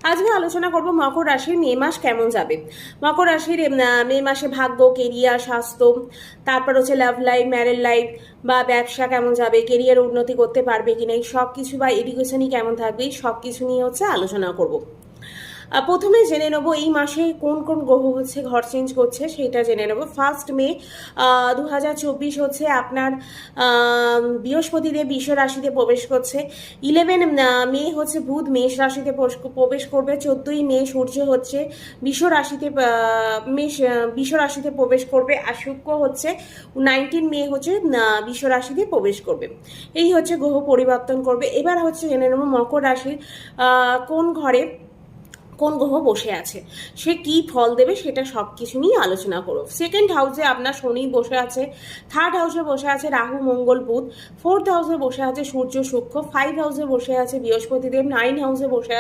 আজকে আলোচনা করব মকর রাশির মে মাস কেমন যাবে। মকর রাশির মে মাসে ভাগ্য, কেরিয়ার, স্বাস্থ্য, তারপর হচ্ছে লাভ লাইফ, ম্যারেড লাইফ বা ব্যবসা কেমন যাবে, কেরিয়ার উন্নতি করতে পারবে কিনা, এই সব কিছু বা এডুকেশনই কেমন থাকবে, এই সব কিছু নিয়ে হচ্ছে আলোচনা করব। প্রথমে জেনে নেব এই মাসে কোন কোন গ্রহ হচ্ছে ঘর চেঞ্জ করছে, সেটা জেনে নেব। 1 মে 2024 হচ্ছে আপনার বৃহস্পতিদেব বৃষ রাশিতে প্রবেশ করছে। 11 মে হচ্ছে বুধ মেষ রাশিতে প্রবেশ করবে। 14 মে সূর্য হচ্ছে বৃষ রাশিতে প্রবেশ করবে। আর শুক্র হচ্ছে 19 মে হচ্ছে বৃষ রাশিতে প্রবেশ করবে। এই হচ্ছে গ্রহ পরিবর্তন করবে। এবার হচ্ছে জেনে নেব মকর রাশির কোন ঘরে কোন গ্রহ বসে আছে, সে কি ফল দেবে, সেটা সব কিছু নিয়ে আলোচনা করব। সেকেন্ড হাউসে আপনার শনি বসে আছে, থার্ড হাউসে বসে আছে রাহু মঙ্গল বুধ, ফোর্থ হাউসে বসে আছে সূর্য শুক্র, 5 হাউসে বসে আছে বৃহস্পতিদেব, 9 হাউসে বসে